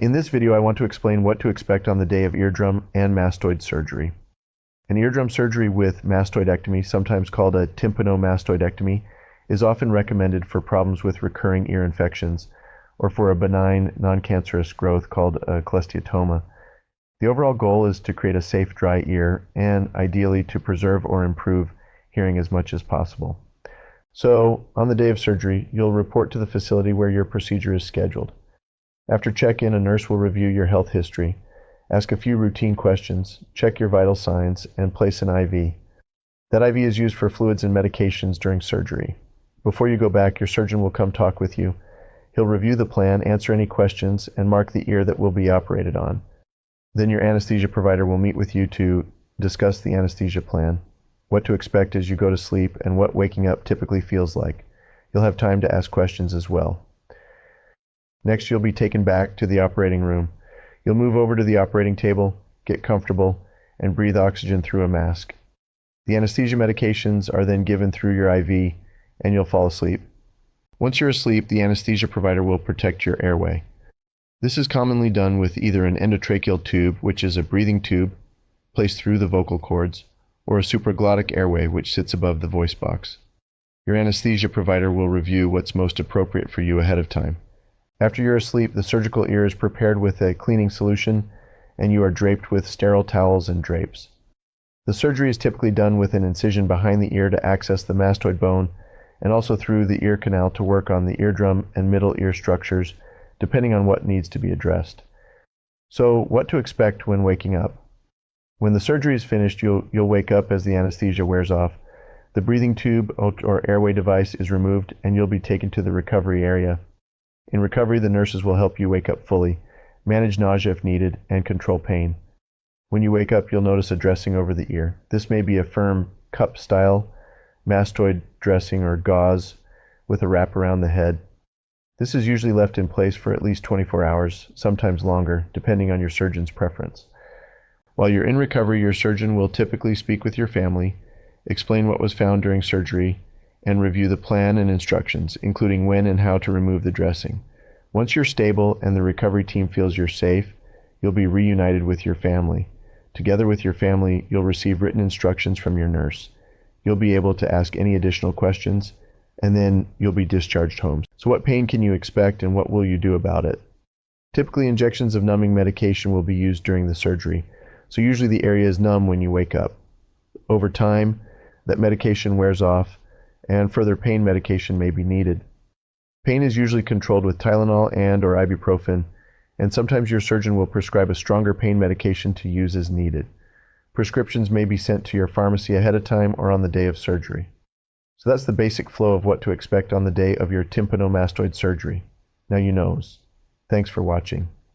In this video, I want to explain what to expect on the day of eardrum and mastoid surgery. An eardrum surgery with mastoidectomy, sometimes called a tympano-mastoidectomy, is often recommended for problems with recurring ear infections or for a benign, non-cancerous growth called a cholesteatoma. The overall goal is to create a safe, dry ear and ideally to preserve or improve hearing as much as possible. So, on the day of surgery, you'll report to the facility where your procedure is scheduled. After check-in, a nurse will review your health history, ask a few routine questions, check your vital signs, and place an IV. That IV is used for fluids and medications during surgery. Before you go back, your surgeon will come talk with you. He'll review the plan, answer any questions, and mark the ear that will be operated on. Then your anesthesia provider will meet with you to discuss the anesthesia plan, what to expect as you go to sleep, and what waking up typically feels like. You'll have time to ask questions as well. Next, you'll be taken back to the operating room. You'll move over to the operating table, get comfortable, and breathe oxygen through a mask. The anesthesia medications are then given through your IV, and you'll fall asleep. Once you're asleep, the anesthesia provider will protect your airway. This is commonly done with either an endotracheal tube, which is a breathing tube placed through the vocal cords, or a supraglottic airway, which sits above the voice box. Your anesthesia provider will review what's most appropriate for you ahead of time. After you're asleep, the surgical ear is prepared with a cleaning solution, and you are draped with sterile towels and drapes. The surgery is typically done with an incision behind the ear to access the mastoid bone, and also through the ear canal to work on the eardrum and middle ear structures, depending on what needs to be addressed. So, what to expect when waking up? When the surgery is finished, you'll wake up as the anesthesia wears off. The breathing tube or airway device is removed, and you'll be taken to the recovery area. In recovery, the nurses will help you wake up fully, manage nausea if needed, and control pain. When you wake up, you'll notice a dressing over the ear. This may be a firm cup-style mastoid dressing or gauze with a wrap around the head. This is usually left in place for at least 24 hours, sometimes longer, depending on your surgeon's preference. While you're in recovery, your surgeon will typically speak with your family, explain what was found during surgery, and review the plan and instructions, including when and how to remove the dressing. Once you're stable and the recovery team feels you're safe, you'll be reunited with your family. Together with your family, you'll receive written instructions from your nurse. You'll be able to ask any additional questions, and then you'll be discharged home. So what pain can you expect and what will you do about it? Typically, injections of numbing medication will be used during the surgery, so usually the area is numb when you wake up. Over time, that medication wears off, and further pain medication may be needed. Pain is usually controlled with Tylenol and/or ibuprofen, and sometimes your surgeon will prescribe a stronger pain medication to use as needed. Prescriptions may be sent to your pharmacy ahead of time or on the day of surgery. So that's the basic flow of what to expect on the day of your tympano-mastoid surgery. Now you know. Thanks for watching.